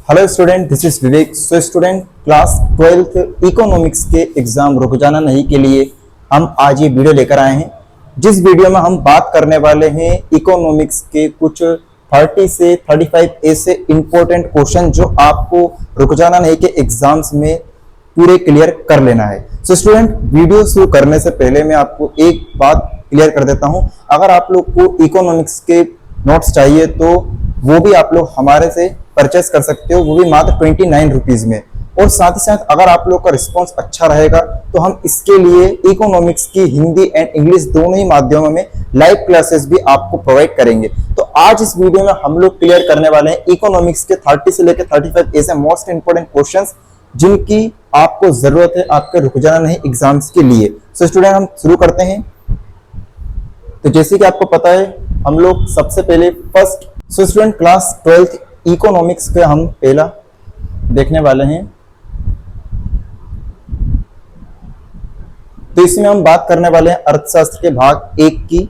Hello student, this is Vivek. So student, class 12th economics के exam रुक जाना नहीं के लिए हम आज ये वीडियो लेकर आए हैं, जिस वीडियो में हम बात करने वाले हैं इकोनॉमिक्स के कुछ 30 से 35 ऐसे इंपॉर्टेंट क्वेश्चन जो आपको रुक जाना नहीं के एग्जाम्स में पूरे क्लियर कर लेना है। सो स्टूडेंट, वीडियो शुरू करने से पहले मैं आपको एक बात क्लियर कर देता हूं। अगर आप लोग को इकोनॉमिक्स के नोट्स चाहिए तो वो भी आप लोग हमारे से परचेस कर सकते हो, वो भी मात्र 29 रुपीज में। और साथ ही साथ अगर आप लोग का रिस्पांस अच्छा रहेगा तो हम इसके लिए इकोनॉमिक्स की हिंदी एंड इंग्लिश दोनों ही माध्यमों में लाइव क्लासेस भी आपको प्रोवाइड करेंगे। तो आज इस वीडियो में हम लोग क्लियर करने वाले हैं इकोनॉमिक्स के 30 से लेकर 35 ऐसे मोस्ट इंपोर्टेंट क्वेश्चंस जिनकी आपको जरूरत है आपके रुक जाना नहीं एग्जाम्स के लिए। सो स्टूडेंट, हम शुरू करते हैं। तो जैसे कि आपको पता है, हम लोग सबसे पहले first student class 12th economics का हम पहला देखने वाले हैं। तो इसमें हम बात करने वाले हैं अर्थशास्त्र के भाग 1 की।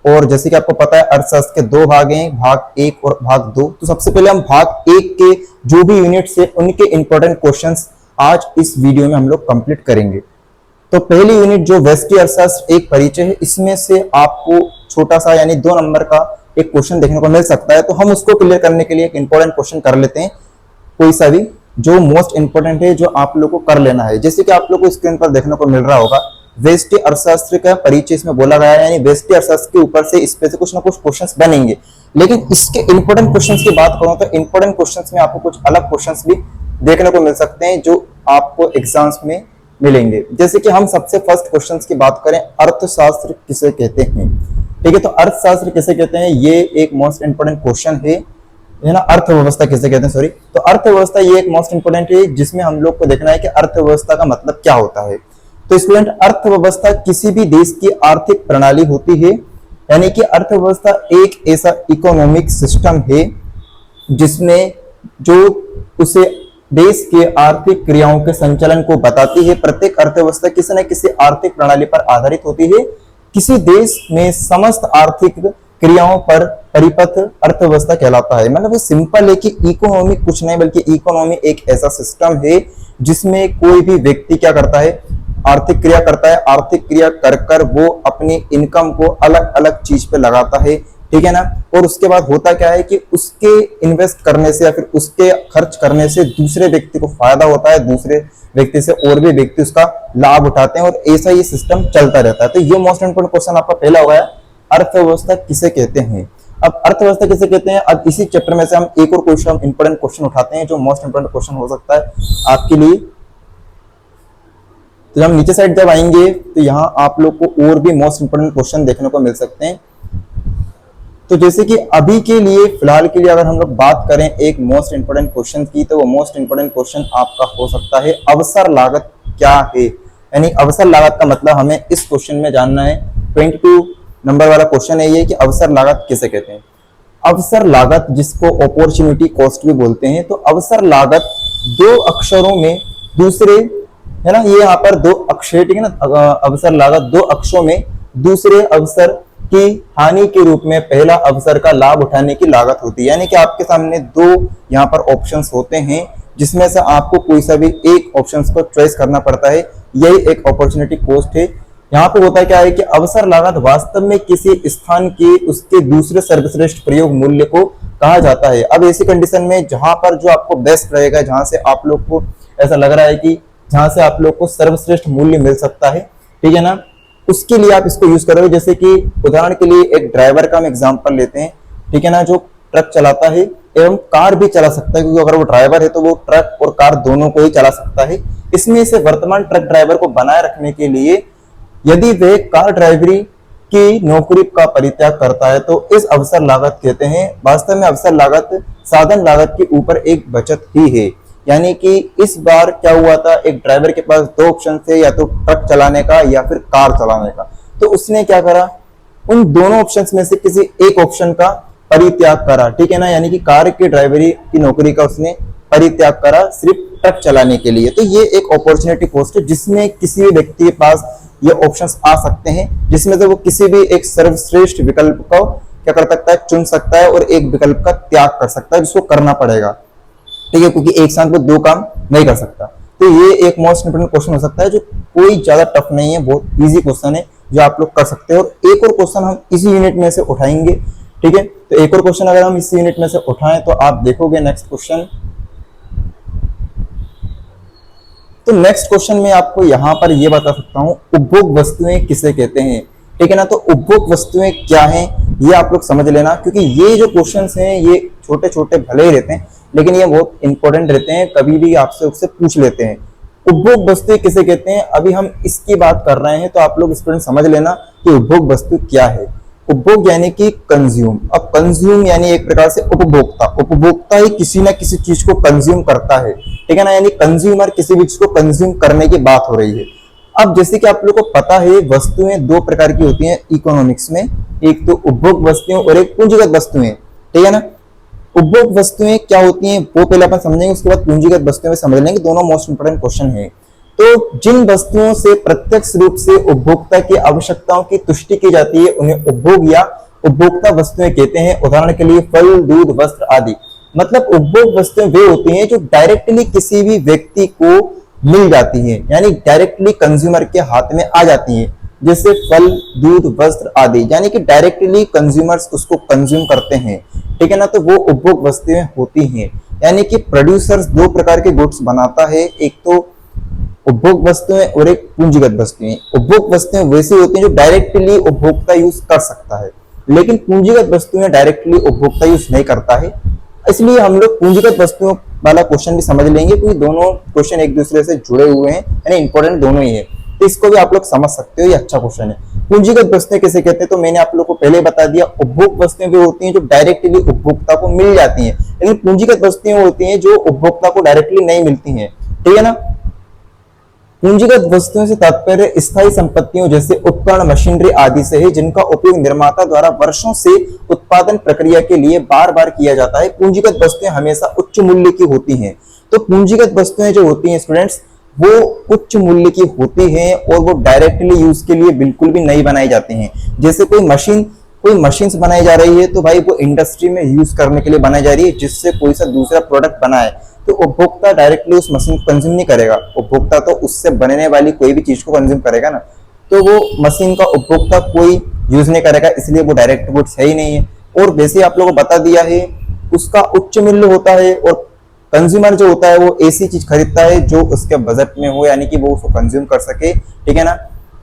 और जैसे कि आपको पता है, अर्थशास्त्र के दो भाग हैं, भाग 1 और भाग 2। तो सबसे पहले हम भाग 1 के जो भी यूनिट्स है उनके इंपॉर्टेंट क्वेश्चंस आज इस वीडियो में हम लोग कंप्लीट करेंगे। तो पहली यूनिट जो व्यष्टि अर्थशास्त्र एक परिचय है, इसमें से आपको छोटा सा यानी 2 नंबर का एक क्वेश्चन देखने को मिल सकता है। तो हम उसको क्लियर करने के लिए एक इंपॉर्टेंट क्वेश्चन कर लेते हैं, कोई सा भी जो मोस्ट इंपॉर्टेंट है, जो आप लोग को कर लेना है। जैसे कि आप लोग को स्क्रीन पर देखने को मिल रहा होगा, व्यष्टि अर्थशास्त्र का परिचय इसमें बोला गया है, यानी व्यष्टि अर्थशास्त्र के ऊपर से इस पे से कुछ ना कुछ क्वेश्चंस बनेंगे। लेकिन इसके इंपॉर्टेंट क्वेश्चंस की बात करूं तो इंपॉर्टेंट क्वेश्चंस में आपको कुछ अलग क्वेश्चंस भी देखने को मिल सकते हैं जो आपको एग्जाम्स में मिलेंगे। जैसे कि हम सबसे फर्स्ट क्वेश्चंस की बात करें, अर्थशास्त्र किसे कहते हैं। ठीक है, तो अर्थशास्त्र किसे कहते हैं, ये एक मोस्ट इंपोर्टेंट क्वेश्चन है ना। अर्थव्यवस्था किसे कहते हैं, सॉरी। तो अर्थव्यवस्था ये एक मोस्ट इंपोर्टेंट है जिसमें हम लोग को देखना है कि अर्थव्यवस्था का मतलब क्या होता है। तो स्टूडेंट, अर्थव्यवस्था किसी भी देश की आर्थिक प्रणाली होती है, यानी कि अर्थव्यवस्था एक ऐसा इकोनॉमिक सिस्टम है जिसमें जो उसे देश के आर्थिक क्रियाओं के संचालन को बताती है। प्रत्येक अर्थव्यवस्था किसी न किसी आर्थिक प्रणाली पर आधारित होती है। किसी देश में समस्त आर्थिक क्रियाओं पर परिपथ अर्थव्यवस्था कहलाता है। मतलब सिंपल है कि इकोनॉमी कुछ नहीं बल्कि इकोनॉमी एक ऐसा सिस्टम है जिसमें कोई भी व्यक्ति क्या करता है, आर्थिक क्रिया करता है। आर्थिक क्रिया कर कर वो अपनी इनकम को अलग अलग चीज पे लगाता है, ठीक है ना। और उसके बाद होता क्या है कि उसके इन्वेस्ट करने से या फिर उसके खर्च करने से दूसरे व्यक्ति को फायदा होता है, दूसरे व्यक्ति से और भी व्यक्ति उसका लाभ उठाते हैं, और ऐसा ये सिस्टम चलता रहता है। तो ये मोस्ट इंपोर्टेंट क्वेश्चन आपका पहला हो गया, अर्थव्यवस्था किसे कहते हैं। अब अर्थव्यवस्था किसे कहते हैं, अब इसी चैप्टर में से हम एक और क्वेश्चन इंपोर्टेंट क्वेश्चन उठाते हैं जो मोस्ट इंपोर्टेंट क्वेश्चन हो सकता है आपके लिए। तो जब हम नीचे साइड जब आएंगे तो यहाँ आप लोग को और भी मोस्ट इंपोर्टेंट क्वेश्चन देखने को मिल सकते हैं। तो जैसे कि अभी के लिए फिलहाल के लिए अगर हम लोग बात करें एक मोस्ट इंपोर्टेंट क्वेश्चन की, तो वो मोस्ट इंपोर्टेंट क्वेश्चन आपका हो सकता है अवसर लागत क्या है। यानी अवसर लागत का मतलब हमें इस क्वेश्चन में जानना है। 22 नंबर वाला क्वेश्चन है ये कि अवसर लागत किसे कहते हैं। अवसर लागत, जिसको अपॉर्चुनिटी कॉस्ट भी बोलते हैं। तो अवसर लागत 2 अक्षरों में दूसरे, है ना, ये यहाँ पर 2 अक्षर, ठीक है ना। अवसर लागत 2 अक्षरों में दूसरे अवसर की हानि के रूप में पहला अवसर का लाभ उठाने की लागत होती है। यानी कि आपके सामने 2 यहाँ पर ऑप्शंस होते हैं जिसमें से आपको कोई सा भी एक ऑप्शंस को चॉइस करना पड़ता है। यही एक अपॉर्चुनिटी कॉस्ट है। यहाँ पे होता क्या है कि अवसर लागत वास्तव में किसी स्थान के उसके दूसरे सर्वश्रेष्ठ प्रयोग मूल्य को कहा जाता है। अब ऐसी कंडीशन में जहां पर जो आपको बेस्ट रहेगा, जहां से आप लोग को ऐसा लग रहा है कि जहां से आप लोग को सर्वश्रेष्ठ मूल्य मिल सकता है, ठीक है ना, उसके लिए आप इसको यूज करोगे। जैसे कि उदाहरण के लिए एक ड्राइवर का हम एग्जांपल लेते हैं, ठीक है ना, जो ट्रक चलाता है एवं कार भी चला सकता है, क्योंकि अगर वो ड्राइवर है तो वो ट्रक और कार दोनों को ही चला सकता है। इसमें से वर्तमान ट्रक ड्राइवर को बनाए रखने के लिए यदि वह कार ड्राइवरी की नौकरी का परित्याग करता है तो इस अवसर लागत कहते हैं। वास्तव में अवसर लागत साधन लागत के ऊपर एक बचत ही है। यानी कि इस बार क्या हुआ था, एक ड्राइवर के पास 2 ऑप्शन थे, या तो ट्रक चलाने का या फिर कार चलाने का। तो उसने क्या करा, उन दोनों ऑप्शंस में से किसी एक ऑप्शन का परित्याग करा, ठीक है ना। यानी कि कार की ड्राइवरी की नौकरी का उसने परित्याग करा सिर्फ ट्रक चलाने के लिए। तो ये एक अपॉर्चुनिटी कॉस्ट है जिसमें किसी भी व्यक्ति के पास ये ऑप्शंस आ सकते हैं, जिसमें से वो किसी भी एक सर्वश्रेष्ठ विकल्प को क्या कर सकता है, चुन सकता है, और एक विकल्प का त्याग कर सकता है जिसको करना पड़ेगा। ठीक है, क्योंकि एक साथ वो दो काम नहीं कर सकता। तो ये एक मोस्ट इंपोर्टेंट क्वेश्चन हो सकता है जो कोई ज्यादा टफ नहीं है, बहुत इजी क्वेश्चन है जो आप लोग कर सकते हो। और एक और क्वेश्चन हम इसी यूनिट में से उठाएंगे, ठीक है। तो एक और क्वेश्चन अगर हम इसी यूनिट में से उठाएं तो आप देखोगे नेक्स्ट क्वेश्चन। तो नेक्स्ट क्वेश्चन में आपको यहां पर ये बता सकता हूं, उपभोग वस्तुएं किसे कहते हैं, ठीक है ना। तो उपभोग वस्तुएं क्या हैं ये आप लोग समझ लेना, क्योंकि ये जो क्वेश्चंस हैं ये छोटे छोटे भले ही रहते हैं लेकिन ये बहुत इंपॉर्टेंट रहते हैं, कभी भी आपसे उससे पूछ लेते हैं। उपभोग वस्तुएं किसे कहते हैं, अभी हम इसकी बात कर रहे हैं, तो आप लोग स्टूडेंट समझ लेना कि उपभोग वस्तु क्या है। उपभोग यानी कि कंज्यूम। अब कंज्यूम यानी एक प्रकार से उपभोक्ता, उपभोक्ता ही किसी ना किसी चीज को कंज्यूम करता है, ठीक है ना, यानी कंज्यूमर किसी भी चीज को कंज्यूम करने की बात हो रही है। अब जैसे कि आप लोग को पता है वस्तुएं दो प्रकार की होती हैं इकोनॉमिक्स में, एक तो उपभोग वस्तुएं और एक पूंजीगत वस्तुएं, ठीक है ना। उपभोग वस्तुएं क्या होती हैं वो पहले अपन समझेंगे, उसके बाद पूंजीगत वस्तुएं समझ लेंगे, दोनों मोस्ट इंपोर्टेंट क्वेश्चन है। तो जिन वस्तुओं से प्रत्यक्ष रूप से उपभोक्ता की आवश्यकताओं की तुष्टि की जाती है उन्हें उपभोग या उपभोक्ता वस्तुएं कहते हैं। उदाहरण के लिए फल, दूध, वस्त्र आदि। मतलब उपभोग वस्तुएं वे होती हैं जो डायरेक्टली किसी भी व्यक्ति को मिल जाती हैं, यानी डायरेक्टली कंज्यूमर के हाथ में आ जाती हैं, जैसे फल, दूध, वस्त्र आदि, यानी कि डायरेक्टली कंज्यूमर्स उसको कंज्यूम करते हैं, ठीक है ना। तो वो उपभोग वस्तुएं होती हैं, यानी कि प्रोड्यूसर्स दो प्रकार के गुड्स बनाता है, एक तो उपभोग वस्तुएं और एक पूंजीगत वस्तुएं। उपभोग वस्तुएं वैसी होती हैं जो डायरेक्टली उपभोक्ता यूज कर सकता है, लेकिन पूंजीगत वस्तुएं डायरेक्टली उपभोक्ता यूज नहीं करता है। इसलिए हम लोग पूंजीगत वस्तुओं वाला क्वेश्चन भी समझ लेंगे, क्योंकि दोनों क्वेश्चन एक दूसरे से जुड़े हुए हैं, यानी इंपॉर्टेंट दोनों ही है, तो इसको भी आप लोग समझ सकते हो, ये अच्छा क्वेश्चन है। पूंजीगत वस्तुएं किसे कहते हैं, तो मैंने आप लोग को पहले बता दिया, उपभोग वस्तुएं भी होती हैं जो डायरेक्टली उपभोक्ता को मिल जाती हैं, लेकिन पूंजीगत वस्तुएं होती हैं जो उपभोक्ता को डायरेक्टली नहीं मिलती हैं, ठीक है ना। पूंजीगत वस्तुओं से तात्पर्य स्थायी संपत्तियों जैसे उपकरण, मशीनरी आदि से है, जिनका उपयोग निर्माता द्वारा वर्षों से उत्पादन प्रक्रिया के लिए बार बार किया जाता है। पूंजीगत वस्तुएं हमेशा उच्च मूल्य की होती हैं। तो पूंजीगत वस्तुएं जो होती हैं स्टूडेंट्स वो उच्च मूल्य की होती हैं और वो डायरेक्टली यूज के लिए बिल्कुल भी नहीं बनाई जाती हैं। जैसे कोई मशीन बनाई जा रही है तो भाई वो इंडस्ट्री में यूज करने के लिए बनाई जा रही है, जिससे कोई सा दूसरा प्रोडक्ट बनाए, तो उपभोक्ता डायरेक्टली उस मशीन को कंज्यूम नहीं करेगा, उपभोक्ता तो उससे बनने वाली कोई भी चीज को कंज्यूम करेगा ना, तो वो मशीन का उपभोक्ता कोई यूज नहीं करेगा, इसलिए वो डायरेक्ट गुड्स है ही नहीं है। और वैसे आप लोगों को बता दिया है उसका उच्च मूल्य होता है, और कंज्यूमर जो होता है वो ऐसी चीज खरीदता है जो उसके बजट में हो, यानी कि वो उसको कंज्यूम कर सके, ठीक है ना,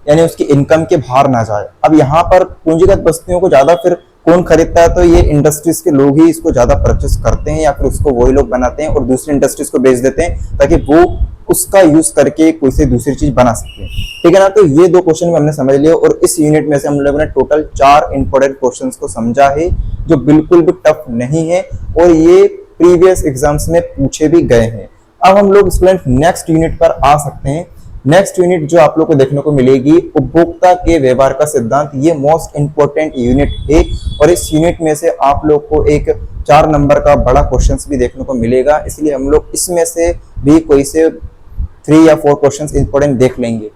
यानी उसकी इनकम के बाहर ना जाए। अब यहाँ पर पूंजीगत वस्तुओं को ज्यादा फिर कौन खरीदता है, तो ये इंडस्ट्रीज के लोग ही इसको ज्यादा परचेस करते हैं, या फिर उसको वही लोग बनाते हैं और दूसरी इंडस्ट्रीज को बेच देते हैं ताकि वो उसका यूज करके कोई से दूसरी चीज बना सकते हैं, ठीक है ना। तो ये दो क्वेश्चन हमने समझ लिया, और इस यूनिट में से हम लोगों ने टोटल 4 इंपॉर्टेंट क्वेश्चंस को समझा है जो बिल्कुल भी टफ नहीं है, और ये प्रीवियस एग्जाम्स में पूछे भी गए हैं। अब हम लोग स्टूडेंट नेक्स्ट यूनिट पर आ सकते हैं। नेक्स्ट यूनिट जो आप लोग को देखने को मिलेगी उपभोक्ता के व्यवहार का सिद्धांत, ये मोस्ट इंपोर्टेंट यूनिट है, और इस यूनिट में से आप लोग को एक 4 नंबर का बड़ा क्वेश्चंस भी देखने को मिलेगा, इसलिए हम लोग इसमें से भी कोई से 3 या 4 क्वेश्चंस इंपॉर्टेंट देख लेंगे।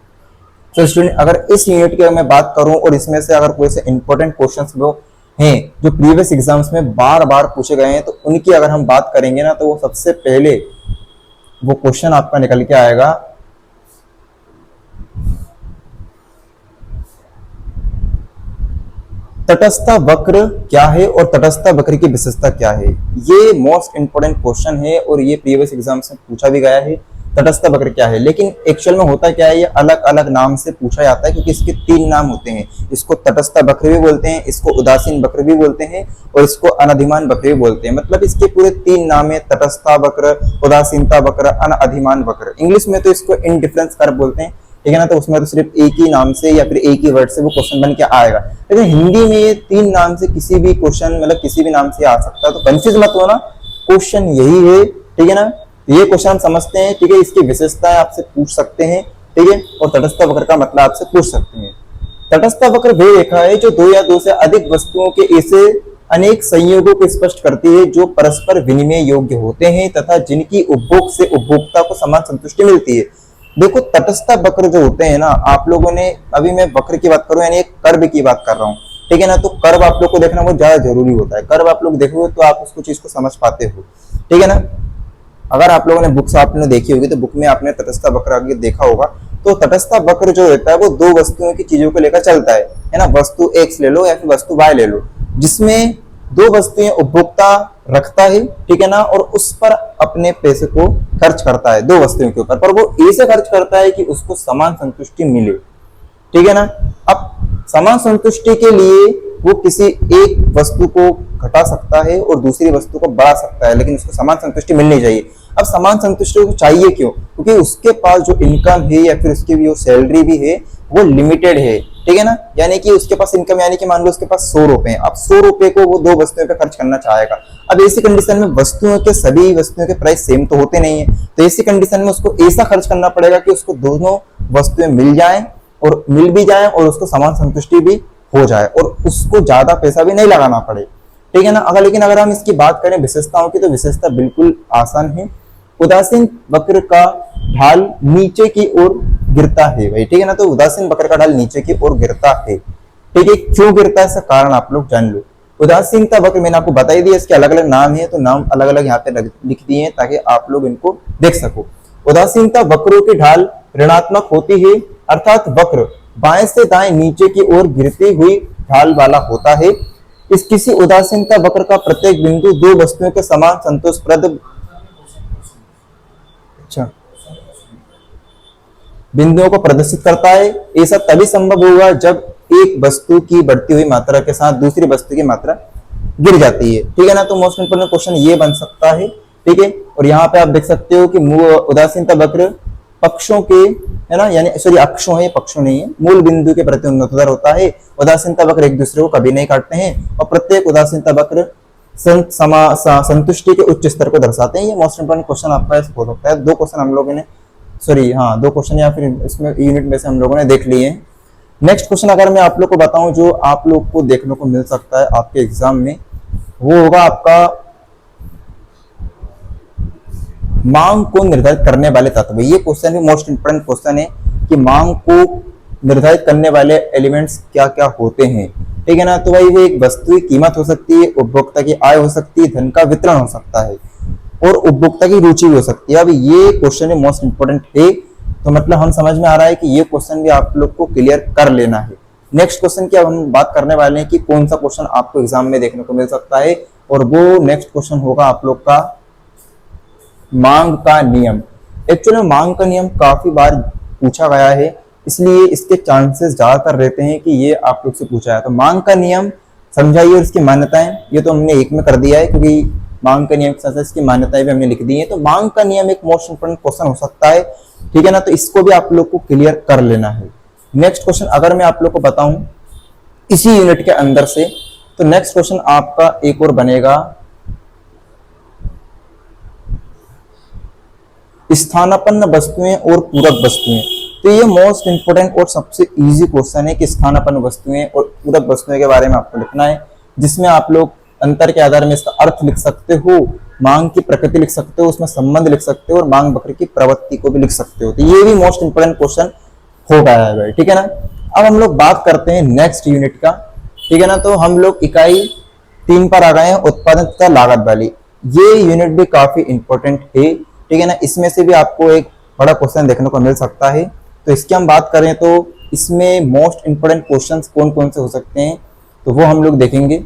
तो स्टूडेंट अगर इस यूनिट की मैं बात करूं और इसमें से अगर कोई से इंपॉर्टेंट क्वेश्चंस वो हैं जो प्रीवियस एग्जाम्स में बार बार पूछे गए हैं, तो उनकी अगर हम बात करेंगे ना, तो वो सबसे पहले वो क्वेश्चन आपका निकल के आएगा, तटस्थ वक्र क्या है और तटस्थ वक्र की विशेषता क्या है। ये मोस्ट इंपोर्टेंट क्वेश्चन है और ये प्रीवियस एग्जाम से पूछा भी गया है, तटस्थ वक्र क्या है। लेकिन एक्चुअल में होता क्या है, ये अलग अलग नाम से पूछा जाता है, क्योंकि इसके 3 नाम होते हैं। इसको तटस्थ वक्र भी बोलते हैं, इसको उदासीन वक्र भी बोलते हैं, और इसको अनधिमान वक्र भी बोलते हैं। मतलब इसके पूरे 3 नाम है, तटस्थ वक्र, उदासीनता वक्र, अनधिमान वक्र। इंग्लिश में तो इसको इनडिफरेंस कर्व बोलते हैं, ठीक है ना, तो उसमें तो सिर्फ एक ही नाम से या फिर एक ही वर्ड से वो क्वेश्चन बन के आएगा। लेकिन हिंदी में ये 3 नाम से किसी भी क्वेश्चन मतलब किसी भी नाम से आ सकता है, तो कंफ्यूज मत होना, क्वेश्चन यही है, ठीक है ना। ये क्वेश्चन हम समझते हैं, ठीक है, इसकी विशेषताएं आपसे पूछ सकते हैं, ठीक है, और तटस्थ वक्र का मतलब आपसे पूछ सकते हैं। तटस्थ वक्र वह रेखा है जो 2 या 2 से अधिक वस्तुओं के ऐसे अनेक संयोगों को स्पष्ट करती है जो परस्पर विनिमय योग्य होते हैं तथा जिनकी उपभोग से उपभोक्ता को समान संतुष्टि मिलती है। देखो तटस्थ वक्र जो होते हैं ना, आप लोगों ने अभी मैं वक्र की बात करूं यानी एक कर्व की बात कर रहा हूं, ठीक है ना, तो कर्व आप लोग को देखना बहुत ज्यादा जरूरी होता है। कर्व आप लोग देखोगे तो आप उसको चीज को समझ पाते हो, ठीक है ना। अगर आप लोगों ने बुक्स आपने देखी होगी तो बुक में आपने तटस्थ वक्र आगे देखा होगा। तो तटस्थ वक्र जो रहता है वो दो वस्तुओं की चीजों को लेकर चलता है ना, वस्तु एक्स ले लो या फिर वस्तु वाई ले लो, जिसमें दो वस्तुएं उपभोक्ता रखता है, ठीक है ना, और उस पर अपने पैसे को खर्च करता है दो वस्तुओं के ऊपर, पर वो ऐसे खर्च करता है कि उसको समान संतुष्टि मिले, ठीक है ना। अब समान संतुष्टि के लिए वो किसी एक वस्तु को घटा सकता है और दूसरी वस्तु को बढ़ा सकता है, लेकिन उसको समान संतुष्टि मिलनी चाहिए। अब समान संतुष्टि को चाहिए क्यों? क्योंकि उसके पास जो इनकम है या फिर उसकी जो सैलरी भी है वो लिमिटेड है, ठीक है ना, यानी कि उसके पास इनकम, यानी कि मान लो उसके पास 100 रुपए, अब 100 रुपए को वो दो वस्तुओं पे खर्च करना चाहेगा। अब ऐसी कंडीशन में वस्तुओं के सभी वस्तुओं के प्राइस सेम तो होते नहीं है, तो ऐसी कंडीशन में उसको ऐसा खर्च करना पड़ेगा कि उसको दोनों वस्तुएं मिल जाएं और मिल भी जाए और उसको समान संतुष्टि भी हो जाए और उसको ज्यादा पैसा भी नहीं लगाना पड़े, ठीक है ना। लेकिन अगर हम इसकी बात करें विशेषताओं की, तो विशेषता बिल्कुल आसान है। उदासीन वक्र का ढाल नीचे की ओर गिरता है भाई, ठीक है ना। तो उदासीन वक्र का ढाल नीचे की ओर गिरता है, ठीक है। क्यों गिरता है इसका कारण आप लोग जान लो। उदासीनता वक्र मैंने आपको बता ही दिया, इसके अलग अलग नाम है, तो नाम अलग अलग यहाँ पे लिख दिए ताकि आप लोग इनको देख सको। उदासीनता वक्रों की ढाल ऋणात्मक होती है, अर्थात वक्र बाएं से दाएं नीचे की ओर गिरती हुई ढाल वाला होता है। इस किसी उदासीनता वक्र का प्रत्येक बिंदु दो वस्तुओं के समान संतोषप्रद बिंदुओं को प्रदर्शित करता है। ऐसा तभी संभव होगा जब एक वस्तु की बढ़ती हुई मात्रा के साथ दूसरी वस्तु की मात्रा गिर जाती है, ठीक है ना। तो मोस्ट इंपोर्टेंट क्वेश्चन ये बन सकता है, ठीक है। और यहाँ पे आप देख सकते हो कि उदासीनता वक्र पक्षों के, है ना, यानी सॉरी अक्षों है, पक्षों नहीं है, मूल बिंदु के प्रति उन्नततर होता है। उदासीनता वक्र एक दूसरे को कभी नहीं काटते हैं और प्रत्येक उदासीनता वक्र संतुष्टि के उच्च स्तर को दर्शाते हैं। ये मोस्ट इंपोर्टेंट क्वेश्चन आपका हो सकता है। दो क्वेश्चन हम लोगों ने दो क्वेश्चन या फिर इसमें यूनिट में से हम लोगों ने देख लिए हैं। नेक्स्ट क्वेश्चन अगर मैं आप लोग को बताऊं जो आप लोग को देखने को मिल सकता है आपके एग्जाम में, वो होगा आपका मांग को निर्धारित करने वाले तत्व। ये क्वेश्चन भी मोस्ट इंपोर्टेंट क्वेश्चन है कि मांग को निर्धारित करने वाले एलिमेंट्स क्या क्या होते हैं, ठीक है ना। तो भाई वो एक वस्तु की कीमत हो सकती है, उपभोक्ता की आय हो सकती है, धन का वितरण हो सकता है और उपभोक्ता की रुचि भी हो सकती है। अब ये क्वेश्चन है मोस्ट इंपोर्टेंट है, तो मतलब हम समझ में आ रहा है कि ये क्वेश्चन भी आप लोग को क्लियर कर लेना है। नेक्स्ट क्वेश्चन की अब हम बात करने वाले हैं कि कौन सा क्वेश्चन आपको एग्जाम में देखने को मिल सकता है, और वो नेक्स्ट क्वेश्चन होगा आप लोग का मांग का नियम। एक्चुअली मांग का नियम काफी बार पूछा गया है, इसलिए इसके चांसेस ज्यादातर रहते हैं कि ये आप लोग से पूछा है। तो मांग का नियम समझाइए और इसकी मान्यताएं, ये तो हमने एक में कर दिया है क्योंकि मांग का नियम के साथ इसकी मान्यताएं भी हमने लिख दी है। तो मांग का नियम एक मोस्ट इंपोर्टेंट क्वेश्चन हो सकता है, ठीक है ना। तो इसको भी आप लोग को क्लियर कर लेना है। नेक्स्ट क्वेश्चन अगर मैं आप लोग को बताऊं इसी यूनिट के अंदर से, तो नेक्स्ट क्वेश्चन आपका एक और बनेगा स्थानापन्न वस्तुएं और पूरक वस्तुएं। तो ये मोस्ट इंपोर्टेंट और सबसे इजी क्वेश्चन है कि स्थानापन्न वस्तुएं और पूरक वस्तुएं के बारे में आपको लिखना है, जिसमें आप लोग अंतर के आधार में इसका अर्थ लिख सकते हो, मांग की प्रकृति लिख सकते हो, उसमें संबंध लिख सकते हो और मांग वक्र की प्रवृत्ति को भी लिख सकते हो। तो ये भी मोस्ट इंपोर्टेंट क्वेश्चन हो गया है भाई, ठीक है ना। अब हम लोग बात करते हैं नेक्स्ट यूनिट का, ठीक है ना। तो हम लोग इकाई 3 पर आ गए हैं, उत्पादन तथा लागत वाली। ये यूनिट भी काफी इंपॉर्टेंट है, ठीक है ना। इसमें से भी आपको एक बड़ा क्वेश्चन देखने को मिल सकता है। तो इसकी हम बात करें तो इसमें मोस्ट इंपोर्टेंट क्वेश्चंस कौन कौन से हो सकते हैं, तो वो हम लोग देखेंगे।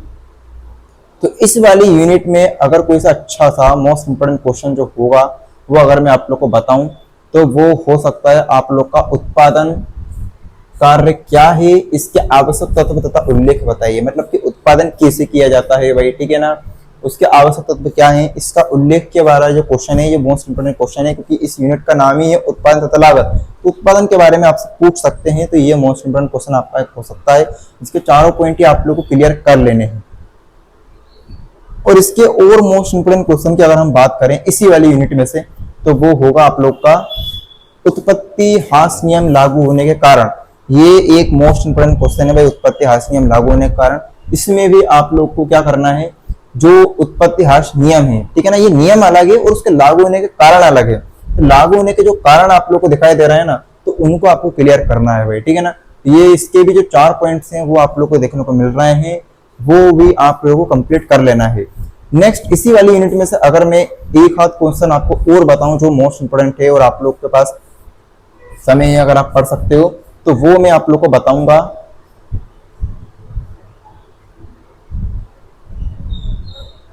तो इस वाली यूनिट में अगर कोई सा अच्छा सा मोस्ट इंपोर्टेंट क्वेश्चन जो होगा वो अगर मैं आप लोग को बताऊं तो वो हो सकता है आप लोग का उत्पादन कार्य क्या है, इसके आवश्यक तत्व तथा उल्लेख बताइए। मतलब कि उत्पादन कैसे किया जाता है भाई, ठीक है ना, उसके आवश्यक तत्व क्या है, इसका उल्लेख के बारे में जो क्वेश्चन है ये मोस्ट इंपोर्टेंट क्वेश्चन है, क्योंकि इस यूनिट का नाम ही है उत्पादन तथा लागत। उत्पादन के बारे में आपसे पूछ सकते हैं, तो ये मोस्ट इंपोर्टेंट क्वेश्चन आपका हो सकता है। इसके चारों पॉइंट ही आप लोग को क्लियर कर लेने हैं। और इसके और मोस्ट इंपोर्टेंट क्वेश्चन की अगर हम बात करें इसी वाली यूनिट में से, तो वो होगा आप लोग का उत्पत्ति हास नियम लागू होने के कारण। ये एक मोस्ट इंपोर्टेंट क्वेश्चन है भाई, उत्पत्ति हास नियम लागू होने के कारण। इसमें भी आप लोग को क्या करना है, जो उत्पत्ति हास नियम है, ठीक है ना, ये नियम अलग है और उसके लागू होने के कारण अलग है। तो लागू होने के जो कारण आप लोग को दिखाई दे रहे हैं ना, तो उनको आपको क्लियर करना है भाई, ठीक है ना। ये इसके भी जो 4 पॉइंट्स हैं वो आप लोग को देखने को मिल रहे हैं, वो भी आप लोगों को कंप्लीट कर लेना है। नेक्स्ट इसी वाली यूनिट में से अगर मैं एक आध क्वेश्चन आपको और बताऊं जो मोस्ट इंपोर्टेंट है और आप लोग के पास समय है, अगर आप पढ़ सकते हो तो वो मैं आप लोग को बताऊंगा।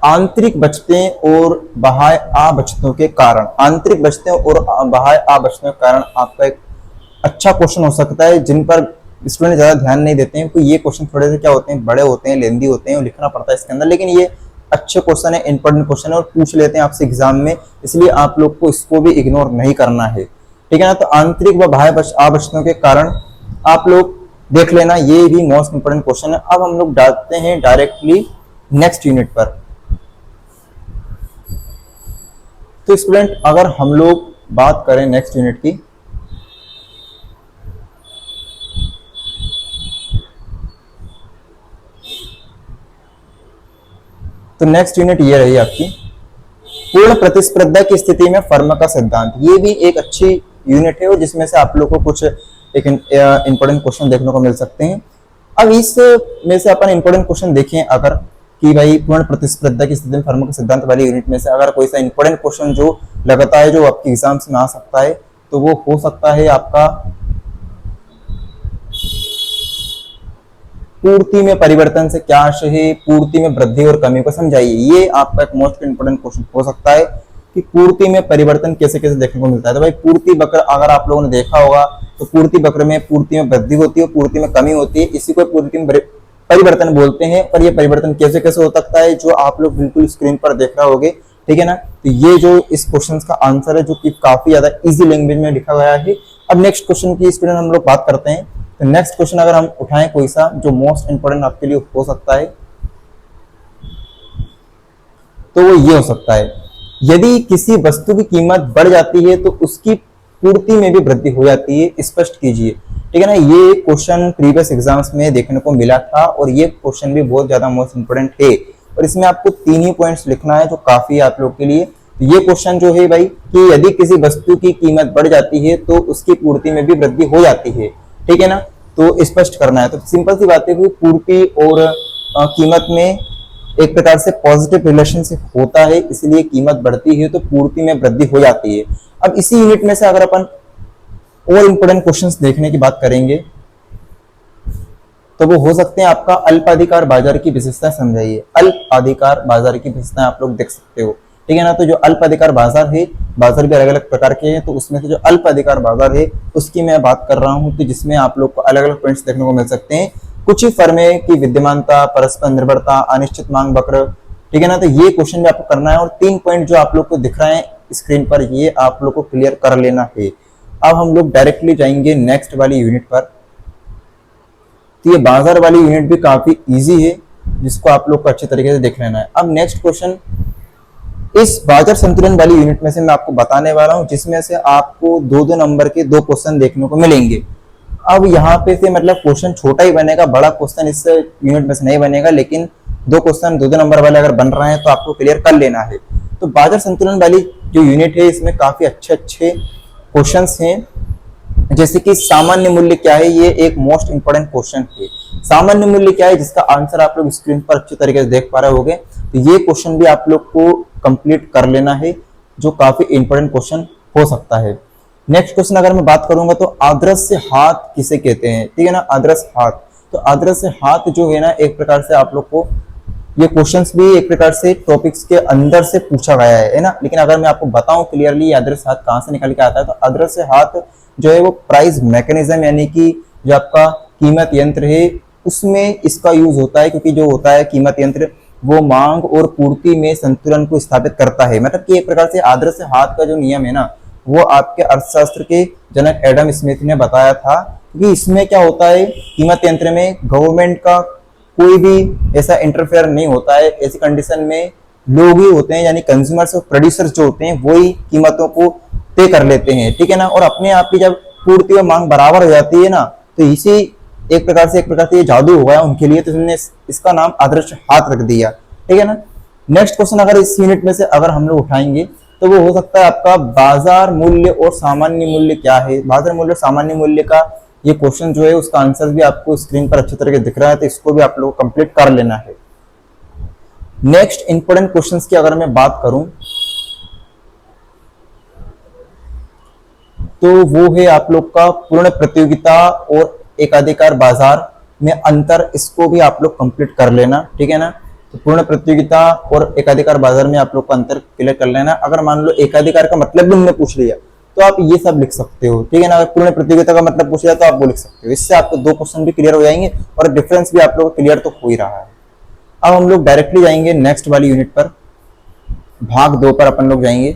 आंतरिक बचतें और बाह्य आबचतों के कारण, आंतरिक बचतें और बाह्य आबचतों के कारण आपका एक अच्छा क्वेश्चन हो सकता है, जिन पर स्टूडेंट ज्यादा ध्यान नहीं देते हैं। क्योंकि ये क्वेश्चन थोड़े से क्या होते हैं, बड़े होते हैं, लेंदी होते हैं और लिखना पड़ता है इसके अंदर, लेकिन ये अच्छे क्वेश्चन है, इंपॉर्टेंट क्वेश्चन है और पूछ लेते हैं आपसे एग्जाम में, इसलिए आप लोग को इसको भी इग्नोर नहीं करना है, ठीक है ना। तो आंतरिक व बाह्य आबचतों के कारण आप लोग देख लेना, ये भी मोस्ट इंपोर्टेंट क्वेश्चन है। अब हम लोग डालते हैं डायरेक्टली नेक्स्ट यूनिट पर। तो स्टूडेंट अगर हम लोग बात करें नेक्स्ट यूनिट की, तो नेक्स्ट यूनिट ये रही आपकी पूर्ण प्रतिस्पर्धा की स्थिति में फर्म का सिद्धांत। ये भी एक अच्छी यूनिट है और जिसमें से आप लोग को कुछ एक इंपॉर्टेंट क्वेश्चन देखने को मिल सकते हैं। अब इस में से अपन इंपॉर्टेंट क्वेश्चन देखें अगर, कि भाई पूर्ण प्रतिस्पर्धा की स्थिति में फर्म का सिद्धांत वाली यूनिट में से अगर कोई सा इंपॉर्टेंट क्वेश्चन जो लगता है जो आपके एग्जाम्स में आ सकता है, तो वो हो सकता है आपका पूर्ति में परिवर्तन से क्या आशय है, पूर्ति में वृद्धि और कमी को समझाइए। ये आपका एक मोस्ट इंपोर्टेंट क्वेश्चन हो सकता है कि पूर्ति में परिवर्तन कैसे कैसे देखने को मिलता है। तो भाई पूर्ति वक्र अगर आप लोगों ने देखा होगा तो पूर्ति वक्र में पूर्ति में वृद्धि होती है, पूर्ति में कमी होती है, इसी को पूर्ति में परिवर्तन बोलते हैं। पर ये परिवर्तन कैसे कैसे हो सकता है जो आप लोग बिल्कुल स्क्रीन पर देख रहे होगे, ठीक है ना। तो ये जो इस क्वेश्चन का आंसर है जो कि काफी ज्यादा इजी लैंग्वेज में लिखा गया है। अब नेक्स्ट क्वेश्चन की स्टूडेंट हम लोग बात करते हैं। तो नेक्स्ट क्वेश्चन अगर हम उठाएं कोई सा जो मोस्ट इंपोर्टेंट आपके लिए हो सकता है, तो वो ये हो सकता है, यदि किसी वस्तु की कीमत बढ़ जाती है तो उसकी पूर्ति में भी वृद्धि हो जाती है, स्पष्ट कीजिए, ठीक है ना। ये क्वेश्चन प्रीवियस एग्जाम्स में देखने को मिला था और ये क्वेश्चन भी बहुत ज्यादा मोस्ट इंपोर्टेंट है और इसमें आपको 3 ही पॉइंट्स लिखना है जो काफी है आप लोग के लिए। तो ये क्वेश्चन जो है भाई कि यदि किसी वस्तु की कीमत बढ़ जाती है तो उसकी पूर्ति में भी वृद्धि हो जाती है, ठीक है ना। तो स्पष्ट करना है। तो सिंपल सी बात है कि पूर्ति और कीमत में एक प्रकार से पॉजिटिव रिलेशनशिप होता है, इसलिए कीमत बढ़ती है तो पूर्ति में वृद्धि हो जाती है। अब इसी यूनिट में से अगर अपन और इंपोर्टेंट क्वेश्चंस देखने की बात करेंगे तो वो हो सकते हैं आपका अल्पाधिकार बाजार की विशेषताएं समझाइए। अल्पाधिकार बाजार की विशेषताएं आप लोग देख सकते हो, ठीक है ना। तो जो अल्पाधिकार बाजार है, बाजार भी अलग अलग प्रकार के हैं, तो उसमें से जो अल्पाधिकार बाजार है उसकी मैं बात कर रहा हूं, तो जिसमें आप लोग को अलग अलग पॉइंट्स देखने को मिल सकते हैं। कुछ ही फर्में की विद्यमानता, परस्पर निर्भरता, अनिश्चित मांग वक्र, ठीक है ना। तो ये क्वेश्चन भी आपको करना है और 3 पॉइंट जो आप लोग को दिख रहे हैं स्क्रीन पर, ये आप लोग को क्लियर कर लेना है। अब हम लोग डायरेक्टली जाएंगे नेक्स्ट वाली यूनिट पर। तो ये बाजार वाली यूनिट भी काफी इजी है, जिसको आप लोग को अच्छे तरीके से देख लेना है। अब नेक्स्ट क्वेश्चन इस बाजार संतुलन वाली यूनिट में से मैं आपको बताने वाला हूं, जिसमें से आपको 2-2 नंबर के 2 क्वेश्चन देखने को मिलेंगे। अब यहाँ पे से मतलब क्वेश्चन छोटा ही बनेगा, बड़ा क्वेश्चन इस यूनिट में से नहीं बनेगा, लेकिन 2 क्वेश्चन 2-2 नंबर वाले अगर बन रहे हैं तो आपको क्लियर कर लेना है। तो बाजार संतुलन वाली जो यूनिट है इसमें काफी अच्छे अच्छे क्वेश्चंस हैं, जैसे कि सामान्य मूल्य क्या है, ये एक मोस्ट इंपोर्टेंट क्वेश्चन है। सामान्य मूल्य क्या है जिसका आंसर आप लोग स्क्रीन पर अच्छे तरीके से देख पा रहे होंगे। तो ये क्वेश्चन भी आप लोग को कंप्लीट कर लेना है, जो काफी इंपोर्टेंट क्वेश्चन हो सकता है। नेक्स्ट क्वेश्चन अगर मैं बात करूंगा तो अदृश्य हाथ किसे कहते हैं, ठीक है ना। अदृश्य हाथ, तो अदृश्य हाथ जो है ना, एक प्रकार से आप लोग को ये क्वेश्चंस भी एक प्रकार से टॉपिक्स के अंदर से पूछा गया है ना। लेकिन अगर मैं आपको बताऊं क्लियरली ये अदृश्य हाथ कहां से निकल के आता है, तो अदृश्य हाथ जो है वो प्राइस मैकेनिज्म, यानी कि जो आपका कीमत यंत्र है उसमें इसका यूज होता है। क्योंकि जो होता है कीमत यंत्र वो मांग और पूर्ति में संतुलन को स्थापित करता है। मतलब कि एक प्रकार से अदृश्य हाथ का जो नियम है ना, वो आपके अर्थशास्त्र के जनक एडम स्मिथ ने बताया था। क्योंकि इसमें क्या होता है, कीमत यंत्र में गवर्नमेंट का कोई भी ऐसा इंटरफेयर नहीं होता है। ऐसी कंडीशन में लोग ही होते हैं, यानी कंज्यूमर्स और प्रोड्यूसर्स जो होते हैं वही कीमतों को तय कर लेते हैं, ठीक है ना। और अपने आप की जब पूर्ति और मांग बराबर हो जाती है ना, तो इसी एक प्रकार से ये जादू हो गया उनके लिए, तो उन्होंने इसका नाम अदृश्य हाथ रख दिया, ठीक है ना। नेक्स्ट क्वेश्चन अगर इस यूनिट में से अगर हम लोग उठाएंगे तो वो हो सकता है आपका बाजार मूल्य और सामान्य मूल्य क्या है। बाजार मूल्य और सामान्य मूल्य का ये क्वेश्चन जो है उसका आंसर भी आपको स्क्रीन पर अच्छे तरीके दिख रहा है, तो इसको भी आप लोग कंप्लीट कर लेना है। नेक्स्ट इंपॉर्टेंट क्वेश्चंस की अगर मैं बात करूं तो वो है आप लोग का पूर्ण प्रतियोगिता और एकाधिकार बाजार में अंतर, इसको भी आप लोग कंप्लीट कर लेना, ठीक है ना। तो पूर्ण प्रतियोगिता और एकाधिकार बाजार में आप लोग का अंतर क्लियर कर लेना। अगर मान लो एकाधिकार का मतलब भी उन्होंने पूछ लिया तो आप ये सब लिख सकते हो, ठीक है ना। अगर पूर्ण प्रतियोगिता का मतलब पूछ लिया तो आप वो लिख सकते हो। इससे आपको 2 क्वेश्चन भी क्लियर हो जाएंगे और डिफरेंस भी आप लोग को क्लियर तो हो ही रहा है। अब हम लोग डायरेक्टली जाएंगे नेक्स्ट वाली यूनिट पर, भाग 2 पर अपन लोग जाएंगे।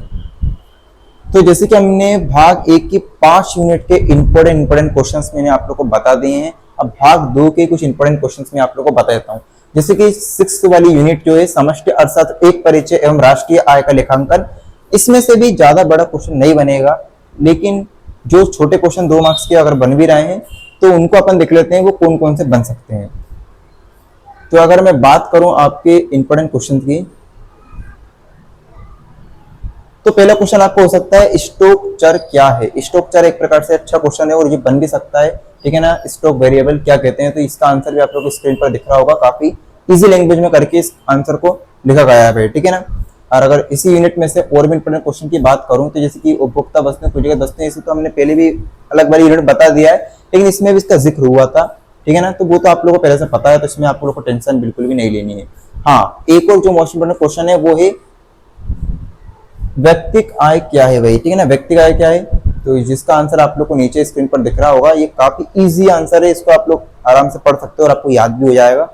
तो जैसे कि हमने भाग 1 की 5 यूनिट के इंपॉर्टेंट क्वेश्चंस मैंने आप लोग को बता दिए हैं। अब भाग 2 के कुछ इंपॉर्टेंट क्वेश्चंस मैं आप लोग को बता देता हूं। जैसे कि 6 वाली यूनिट जो है समष्टि अर्थशास्त्र एक परिचय एवं राष्ट्रीय आय का लेखांकन, इसमें से भी ज्यादा बड़ा क्वेश्चन नहीं बनेगा, लेकिन जो छोटे क्वेश्चन 2 मार्क्स के अगर बन भी रहे हैं तो उनको अपन देख लेते हैं वो कौन कौन से बन सकते हैं। तो अगर मैं बात करूं आपके इंपॉर्टेंट क्वेश्चन की, तो पहला क्वेश्चन आपको हो सकता है स्टॉक चर क्या है। स्टॉक चर एक प्रकार से अच्छा क्वेश्चन है और ये बन भी सकता है, ठीक है ना। स्टॉक वेरिएबल क्या कहते हैं, तो इसका आंसर भी आप लोगों को स्क्रीन पर दिख रहा होगा, काफी इजी लैंग्वेज में करके इस आंसर को लिखा गया है, ठीक है ना। और अगर इसी यूनिट में से और भी इंपॉर्टेंट क्वेश्चन की बात करूं तो जैसे कि उपभोक्ता वस्तुएं पूंजीगत वस्तुएं, इसे तो हमने पहले भी अलग वाली यूनिट बता दिया है, लेकिन इसमें भी इसका जिक्र हुआ था, ठीक है ना। तो वो तो आप लोगों को पहले से पता है, तो इसमें आप लोगों को टेंशन बिल्कुल भी नहीं लेनी है। हाँ, एक और जो मोस्ट इंपोर्टेंट क्वेश्चन है वो है व्यक्तिक आय क्या है भाई, ठीक है ना। व्यक्तिक आय क्या है, तो जिसका आंसर आप लोग को नीचे स्क्रीन पर दिख रहा होगा। ये काफी इजी आंसर है, इसको आप लोग आराम से पढ़ सकते हो और आपको याद भी हो जाएगा।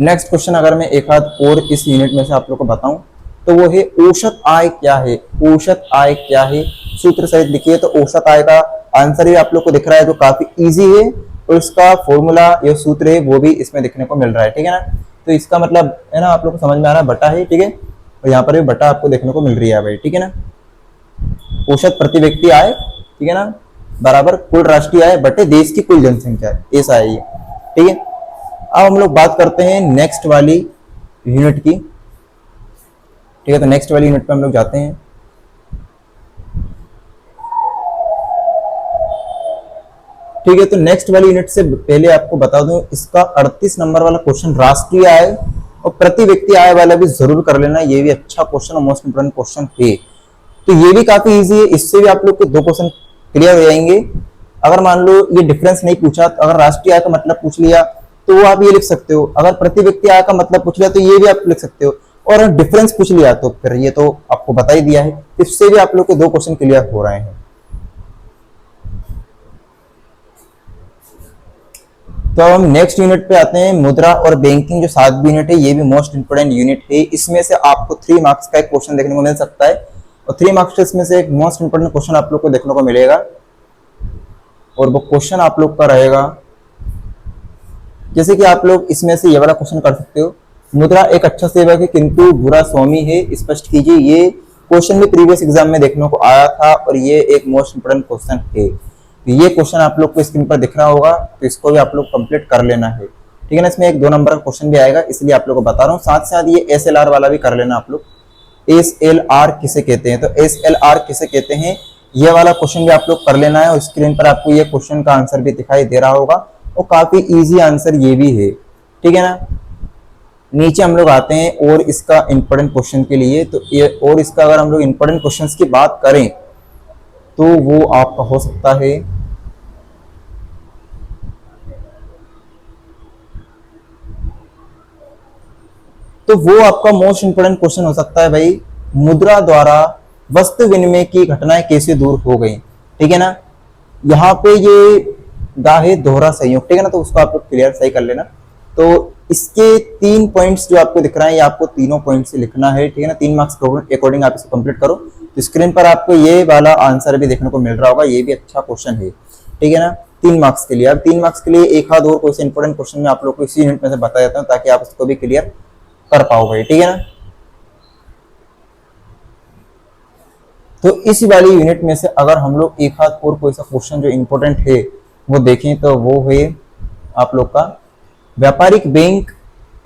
नेक्स्ट क्वेश्चन अगर मैं एक आध और इस यूनिट में से आप लोग को बताऊं तो वो है औसत आय क्या है। औसत आय क्या है, सूत्र सहित लिखिए। तो औसत आय का आंसर ही आप लोग को दिख रहा है, जो काफी इजी है, और इसका फॉर्मूला या सूत्र है वो भी इसमें दिखने को मिल रहा है, ठीक है ना। तो इसका मतलब है ना, आप लोग को समझ में आ रहा है, बटा है, ठीक है, और यहाँ पर भी बटा आपको देखने को मिल रही है भाई, ठीक है ना। औसत प्रति व्यक्ति आय, ठीक है ना, बराबर कुल राष्ट्रीय आय बटे देश की कुल जनसंख्या, ऐसा है ये, ठीक है। अब हम लोग बात करते हैं नेक्स्ट वाली यूनिट की, ठीक है। तो नेक्स्ट वाली यूनिट पे हम लोग जाते हैं। ठीक है, तो नेक्स्ट वाली यूनिट से पहले आपको बता दूं, इसका 38 नंबर वाला क्वेश्चन राष्ट्रीय आय और प्रति व्यक्ति आय वाला भी जरूर कर लेना। ये भी अच्छा क्वेश्चन और मोस्ट इंपोर्टेंट क्वेश्चन है। तो ये भी काफी इजी है, इससे भी आप लोग के 2 क्वेश्चन क्लियर हो जाएंगे। अगर मान लो ये डिफरेंस नहीं पूछा, तो अगर राष्ट्रीय आय का मतलब पूछ लिया तो वो आप ये लिख सकते हो। अगर प्रति व्यक्ति आय का मतलब पूछ लिया तो ये भी आप लिख सकते हो, और डिफरेंस पूछ लिया तो फिर ये तो आपको बता ही दिया है। इससे भी आप लोग के 2 क्वेश्चन क्लियर हो रहे हैं। तो हम नेक्स्ट यूनिट पे आते हैं, मुद्रा और बैंकिंग। जो 7वीं यूनिट है ये भी मोस्ट इंपोर्टेंट यूनिट है। इसमें से आपको 3 मार्क्स का एक क्वेश्चन देखने को मिल सकता है, और 3 मार्क्स में से एक मोस्ट इंपोर्टेंट क्वेश्चन आप लोग को देखने को मिलेगा, और वो क्वेश्चन आप लोग का रहेगा, जैसे कि आप लोग इसमें से ये वाला क्वेश्चन कर सकते हो, मुद्रा एक अच्छा सेवक है किंतु बुरा स्वामी है, स्पष्ट कीजिए। ये क्वेश्चन भी प्रीवियस एग्जाम में देखने को आया था, और ये एक मोस्ट इंपोर्टेंट क्वेश्चन है। तो ये क्वेश्चन आप लोग को स्क्रीन पर दिख रहा होगा, तो इसको भी आप लोग कंप्लीट कर लेना है, ठीक है ना। इसमें एक 2 नंबर का क्वेश्चन भी आएगा, इसलिए आप लोग को बता रहा हूँ। साथ साथ ये SLR वाला भी कर लेना आप लोग। SLR किसे कहते हैं, तो SLR किसे कहते हैं, ये वाला क्वेश्चन भी आप लोग कर लेना है, और स्क्रीन पर आपको ये क्वेश्चन का आंसर भी दिखाई दे रहा होगा, और काफी इजी आंसर ये भी है, ठीक है ना। नीचे हम लोग आते हैं और इसका इंपॉर्टेंट क्वेश्चन के लिए। तो ये और इसका अगर हम लोग इंपॉर्टेंट क्वेश्चंस की बात करें तो वो आपका हो सकता है आपका मोस्ट इंपोर्टेंट क्वेश्चन हो सकता है भाई, मुद्रा द्वारा वस्तु विनिमय की घटनाएं कैसे दूर हो गई, ठीक है ना। यहाँ पे ये दा है दोहरा सहयोग, ठीक है ना, तो उसको आप लोग क्लियर सही कर लेना। तो इसके 3 पॉइंट्स जो आपको दिख रहा है, ये आपको तीनों पॉइंट से लिखना है, ठीक है ना। 3 मार्क्स के अकॉर्डिंग आप इसको कंप्लीट करो। तो स्क्रीन पर आपको ये वाला आंसर भी देखने को मिल रहा होगा, ये भी अच्छा क्वेश्चन है, ठीक है ना, 3 मार्क्स के लिए। अब 3 मार्क्स के लिए एक आध और कोई इंपॉर्टेंट क्वेश्चन मैं आप लोग को इसी यूनिट में से बता देता हूँ, ताकि आप उसको भी क्लियर कर पाओ भाई, ठीक है ना। तो इस वाली यूनिट में से अगर हम लोग एक आध और कोई सा क्वेश्चन जो इंपॉर्टेंट है वो देखें, तो वो है आप लोग का व्यापारिक बैंक,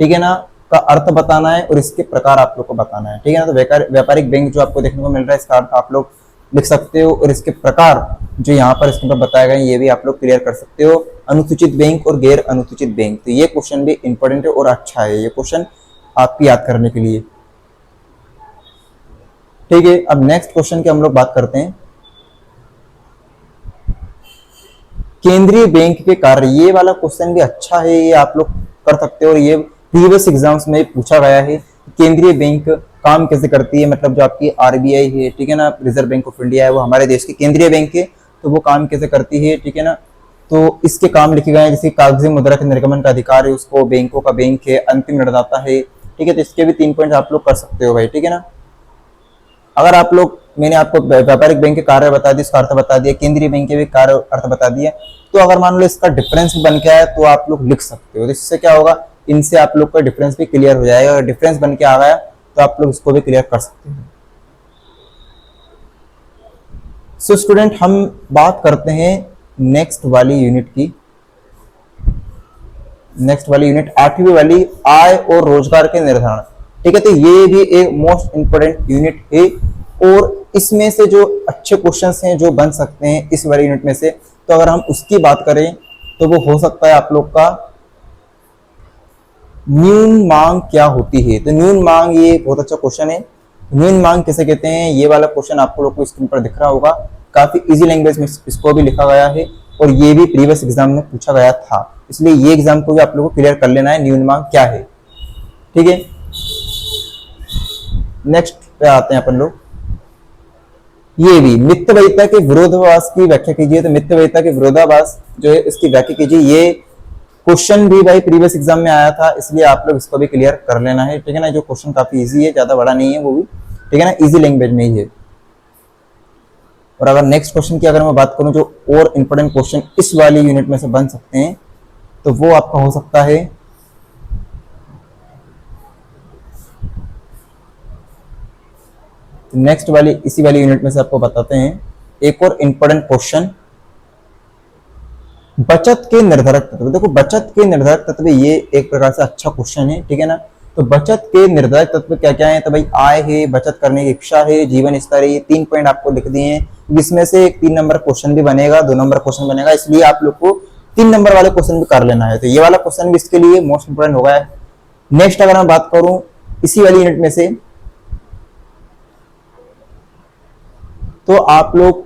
ठीक है ना, का अर्थ बताना है और इसके प्रकार आप लोग को बताना है, ठीक है ना। तो व्यापारिक बैंक जो आपको देखने को मिल रहा है, इसका अर्थ आप लोग लिख सकते हो, और इसके प्रकार जो यहाँ पर इसके ऊपर बताए गए ये भी आप लोग क्लियर कर सकते हो। अनुसूचित बैंक और गैर अनुसूचित बैंक, तो ये क्वेश्चन भी इंपॉर्टेंट है और अच्छा है ये क्वेश्चन, आपकी याद करने के लिए। ठीक है, अब नेक्स्ट क्वेश्चन की हम लोग बात करते हैं। केंद्रीय बैंक के कार्य, ये वाला क्वेश्चन भी अच्छा है, ये आप लोग कर सकते हो। ये प्रीवियस एग्जाम्स में पूछा गया है। केंद्रीय बैंक काम कैसे करती है, मतलब जो आपकी आरबीआई है, ठीक है ना, रिजर्व बैंक ऑफ इंडिया है, वो हमारे देश की केंद्रीय बैंक है, तो वो काम कैसे करती है, ठीक है ना। तो इसके काम लिखे गए हैं, जैसे कागजी मुद्रा के निर्गमन का अधिकार है उसको, बैंकों का बैंक है, अंतिम ऋणदाता है, ठीक है। तो इसके भी 3 पॉइंट आप लोग कर सकते हो भाई, ठीक है ना। अगर आप लोग, मैंने आपको व्यापारिक बैंक के कार्य बता दिए, इसका अर्थ बता दिया, केंद्रीय बैंक के भी कार्य अर्थ बता दिया, तो अगर मान लो इसका डिफरेंस बन के आया तो आप लोग लिख सकते हो। तो इससे क्या होगा, इनसे आप लोग का डिफरेंस भी क्लियर हो जाएगा। अगर डिफरेंस बन के आ गया तो आप लोग इसको भी क्लियर कर सकते हो। सो स्टूडेंट, हम बात करते हैं नेक्स्ट वाली यूनिट की। नेक्स्ट वाली यूनिट 8वीं वाली, आय और रोजगार के निर्धारण, ठीक है। तो ये भी एक मोस्ट इंपोर्टेंट यूनिट है और इसमें से जो अच्छे क्वेश्चंस हैं जो बन सकते हैं इस वाली यूनिट में से, तो अगर हम उसकी बात करें तो वो हो सकता है आप लोग का न्यून मांग क्या होती है। तो न्यून मांग, ये बहुत अच्छा क्वेश्चन है। न्यून मांग किसे कहते हैं, ये वाला क्वेश्चन आपको लोग को स्क्रीन पर दिख रहा होगा। काफी इजी लैंग्वेज में इसको भी लिखा गया है और ये भी प्रीवियस एग्जाम में पूछा गया था, इसलिए ये एग्जाम को भी आप लोगों को क्लियर कर लेना है, न्यून मांग क्या है, ठीक है। नेक्स्ट पे आते हैं अपन लोग। ये भी मितव्ययिता के विरोधाभास की व्याख्या कीजिए। तो मितव्ययिता के विरोधाभास जो है इसकी व्याख्या कीजिए। ये क्वेश्चन भी भाई प्रीवियस एग्जाम में आया था, इसलिए आप लोग इसको भी क्लियर कर लेना है, ठीक है ना। जो क्वेश्चन काफी इजी है, ज्यादा बड़ा नहीं है वो भी, ठीक है ना, इजी लैंग्वेज में ही है। और अगर नेक्स्ट क्वेश्चन की अगर मैं बात करूं जो और इंपोर्टेंट क्वेश्चन इस वाली यूनिट में से बन सकते हैं, तो वो आपका हो सकता है नेक्स्ट वाली, इसी वाली यूनिट में से आपको बताते हैं एक और इंपोर्टेंट क्वेश्चन, बचत के निर्धारक तत्व। देखो बचत के निर्धारक तत्व ये एक प्रकार से अच्छा क्वेश्चन है, ठीक है ना। तो बचत के निर्धारक तत्व क्या क्या है, तो भाई आय है, बचत करने की इच्छा है, जीवन स्तर है, ये 3 पॉइंट आपको लिख दिए हैं। इसमें से 3 नंबर क्वेश्चन भी बनेगा, 2 नंबर क्वेश्चन बनेगा, इसलिए आप लोग को 3 नंबर वाले क्वेश्चन भी कर लेना है। तो ये वाला क्वेश्चन भी इसके लिए मोस्ट इंपोर्टेंट होगा। नेक्स्ट अगर मैं बात करूं इसी वाली यूनिट में से, तो आप लोग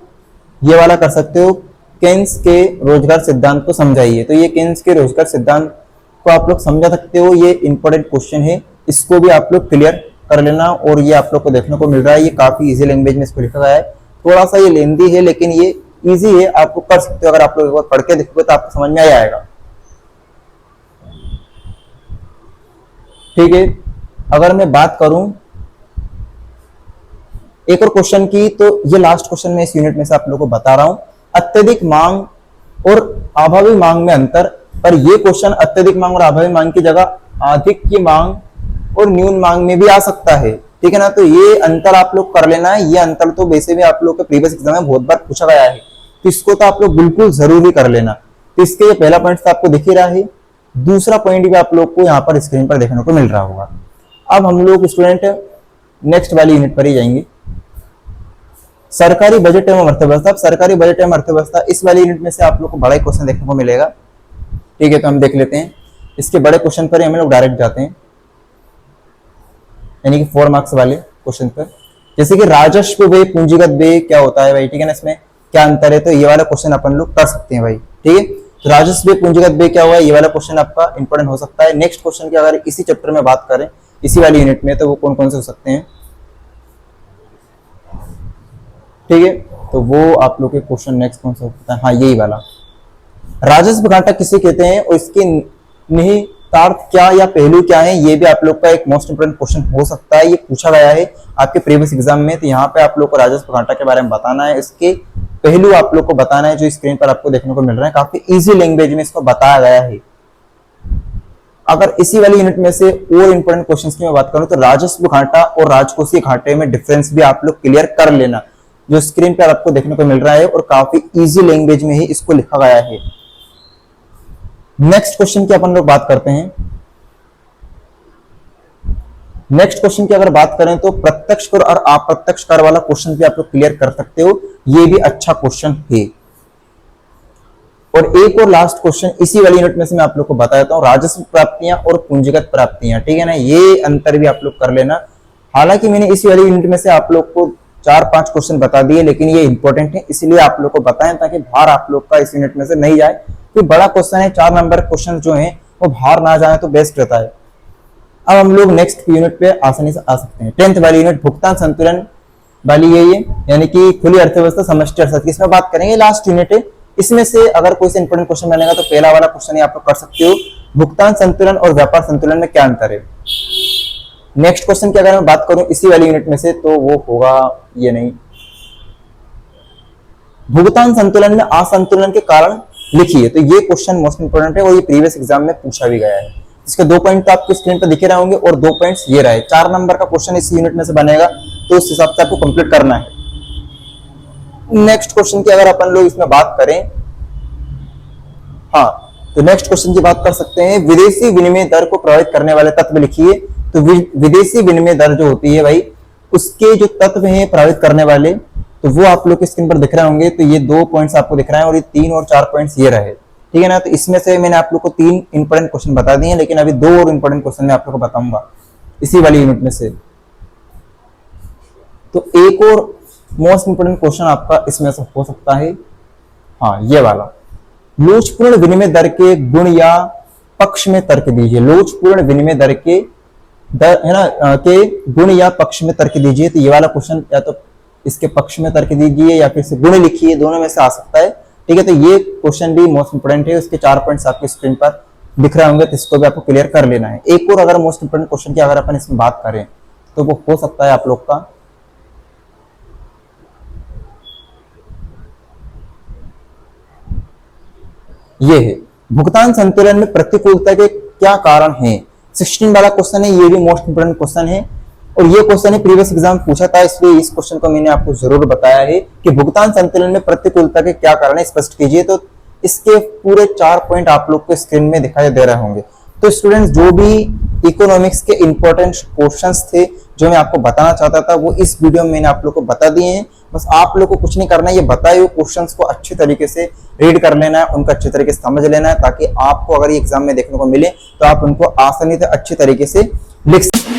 ये वाला कर सकते हो, केन्स के रोजगार सिद्धांत को समझाइए। तो ये केन्स के रोजगार सिद्धांत को आप लोग समझा सकते हो, ये इंपॉर्टेंट क्वेश्चन है, इसको भी आप लोग क्लियर कर लेना। और ये आप लोग को देखने को मिल रहा है, ये काफी इजी लैंग्वेज में इसको लिखा गया है। थोड़ा सा ये लेंदी है लेकिन ये इजी है, आपको कर सकते हो। अगर आप लोग एक बार पढ़ के देखोगे तो आपको समझ में आ जाएगा, ठीक है। अगर मैं बात करूं एक और क्वेश्चन की, तो ये लास्ट क्वेश्चन में इस यूनिट में से आप लोगों को बता रहा हूं, अत्यधिक मांग और अभावी मांग में अंतर। पर ये क्वेश्चन अत्यधिक मांग और अभावी मांग की जगह अधिक की मांग और न्यून मांग में भी आ सकता है, ठीक है ना। तो ये अंतर आप लोग कर लेना है। ये अंतर तो वैसे भी आप लोग के प्रीवियस एग्जाम में बहुत बार पूछा गया है, तो इसको तो आप लोग बिल्कुल जरूरी कर लेना। तो इसके ये पहला पॉइंट तो आपको दिख ही रहा है, दूसरा पॉइंट भी आप लोग को यहाँ पर स्क्रीन पर देखने को मिल रहा होगा। अब हम लोग स्टूडेंट नेक्स्ट वाली यूनिट पर ही जाएंगे, सरकारी बजट एवं अर्थव्यवस्था। सरकारी बजट एवं अर्थव्यवस्था इस वाली यूनिट में से आप लोग को बड़ा क्वेश्चन देखने को मिलेगा, ठीक है। तो हम देख लेते हैं इसके बड़े क्वेश्चन पर, हम लोग डायरेक्ट जाते हैं, यानी कि 4 मार्क्स वाले क्वेश्चन पर। जैसे कि राजस्व व्यय पूंजीगत व्यय क्या होता है भाई, ठीक है ना, इसमें क्या अंतर है, तो ये वाला क्वेश्चन अपन लोग कर सकते हैं भाई, ठीक है। तो राजस्व व्यय पूंजीगत व्यय क्या हुआ है, ये वाला क्वेश्चन आपका इंपॉर्टेंट हो सकता है। नेक्स्ट क्वेश्चन की अगर इसी चैप्टर में बात करें, इसी वाली यूनिट में, तो वो कौन कौन से हो सकते हैं, ठीक है। तो वो आप लोग के क्वेश्चन नेक्स्ट कौन सा होता है, हाँ यही वाला, राजस्व घाटा किसे कहते हैं और इसके निहितार्थ क्या या पहलू क्या है, ये भी आप लोग का एक मोस्ट इंपोर्टेंट क्वेश्चन हो सकता है। ये पूछा गया है आपके प्रीवियस एग्जाम में, तो यहाँ पे आप लोग को राजस्व घाटा के बारे में बताना है, इसके पहलू आप लोग को बताना है, जो स्क्रीन पर आपको देखने को मिल रहा है। काफी इजी लैंग्वेज में इसको बताया गया है। अगर इसी वाली यूनिट में से और इंपोर्टेंट क्वेश्चंस की मैं बात करूं, तो राजस्व घाटा और राजकोषीय घाटे में डिफरेंस भी आप लोग क्लियर कर लेना, जो स्क्रीन पर आपको देखने को मिल रहा है, और काफी इजी लैंग्वेज में ही इसको लिखा गया है। नेक्स्ट क्वेश्चन की अपन लोग बात करते हैं। नेक्स्ट क्वेश्चन की अगर बात करें तो प्रत्यक्ष कर और अप्रत्यक्ष कर वाला क्वेश्चन भी आप लोग क्लियर कर सकते हो, ये भी अच्छा क्वेश्चन है। और एक और लास्ट क्वेश्चन इसी वाली यूनिट में से मैं आप लोग को बता देता हूँ, राजस्व प्राप्तियां और पूंजीगत प्राप्तियां, ठीक है ना, ये अंतर भी आप लोग कर लेना। हालांकि मैंने इसी वाली यूनिट में से आप लोग को 4-5 क्वेश्चन बता दिए, लेकिन ये इंपॉर्टेंट है इसलिए आप लोग को बताएं ताकि बाहर आप लोग का इस यूनिट में से नहीं जाए। कोई बड़ा क्वेश्चन है, 4 नंबर क्वेश्चन जो है वो बाहर ना जाए तो बेस्ट रहता है। अब हम लोग नेक्स्ट यूनिट पे आसानी से आ सकते हैं। 10th वाली यूनिट भुगतान संतुलन वाली ये यानी कि खुली अर्थव्यवस्था समष्टि अर्थशास्त्र, इसमें बात करेंगे। लास्ट यूनिट है, इसमें से अगर कोई से इंपॉर्टेंट क्वेश्चन बनेगा तो पहला वाला क्वेश्चन ही आप लोग कर सकते हो, भुगतान संतुलन और व्यापार संतुलन में क्या अंतर है। नेक्स्ट क्वेश्चन की अगर मैं बात करूं इसी वाली यूनिट में से तो वो होगा ये नहीं, भुगतान संतुलन में असंतुलन के कारण लिखिए। तो ये क्वेश्चन मोस्ट इंपोर्टेंट है और ये प्रीवियस एग्जाम में पूछा भी गया है। इसके 2 पॉइंट तो आपको स्क्रीन पर दिखे रहे होंगे और 2 पॉइंट्स ये रहे। 4 नंबर का क्वेश्चन इस यूनिट में से बनेगा तो उस हिसाब से आपको कंप्लीट करना है। नेक्स्ट क्वेश्चन की अगर अपन लोग इसमें बात करें, हाँ तो नेक्स्ट क्वेश्चन की बात कर सकते हैं, विदेशी विनिमय दर को प्रभावित करने वाले तत्व लिखिए। तो विदेशी विनिमय दर जो होती है भाई, उसके जो तत्व हैं प्रभावित करने वाले, तो वो आप लोग के स्क्रीन पर दिख रहे होंगे। तो ये 2 पॉइंट्स आपको दिख रहे हैं और ये 3 और 4 पॉइंट्स ये रहे, ठीक है ना। तो इसमें से मैंने आप लोग को 3 इंपॉर्टेंट क्वेश्चन बता दिए, लेकिन अभी 2 और इंपॉर्टेंट क्वेश्चन मैं आप लोग को बताऊंगा इसी वाली यूनिट में से। तो एक और मोस्ट इंपोर्टेंट क्वेश्चन आपका इसमें से हो सकता है, हाँ ये वाला, लोचपूर्ण विनिमय दर के गुण या पक्ष में तर्क दीजिए। लोचपूर्ण विनिमय दर के है ना के गुण या पक्ष में तर्क दीजिए। तो ये वाला क्वेश्चन या तो इसके पक्ष में तर्क दीजिए या फिर से गुण लिखिए, दोनों में से आ सकता है, ठीक है। तो ये क्वेश्चन भी मोस्ट इंपोर्टेंट है, उसके 4 पॉइंट्स आपके स्क्रीन पर दिख रहे होंगे, तो इसको भी आपको क्लियर कर लेना है। एक और अगर मोस्ट इंपोर्टेंट क्वेश्चन की अगर अपन इसमें बात करें तो वो हो सकता है आप लोग का ये है, भुगतान संतुलन में प्रतिकूलता के क्या कारण हैं। 16 वाला क्वेश्चन है, ये भी मोस्ट इंपोर्टेंट क्वेश्चन है और ये क्वेश्चन है प्रीवियस एग्जाम पूछा था, इसलिए इस क्वेश्चन को मैंने आपको जरूर बताया है कि भुगतान संतुलन में प्रतिकूलता के क्या कारण है, स्पष्ट कीजिए। तो इसके पूरे 4 पॉइंट आप लोग को स्क्रीन में दिखाई दे रहे होंगे। तो स्टूडेंट्स, जो भी इकोनॉमिक्स के इंपॉर्टेंट क्वेश्चंस थे जो मैं आपको बताना चाहता था वो इस वीडियो में मैंने आप लोग को बता दिए हैं। बस आप लोग को कुछ नहीं करना है, ये बताए हुए क्वेश्चंस को अच्छे तरीके से रीड कर लेना है, उनको अच्छे तरीके से समझ लेना है, ताकि आपको अगर ये एग्जाम में देखने को मिले तो आप उनको आसानी से अच्छे तरीके से लिख सकते हैं।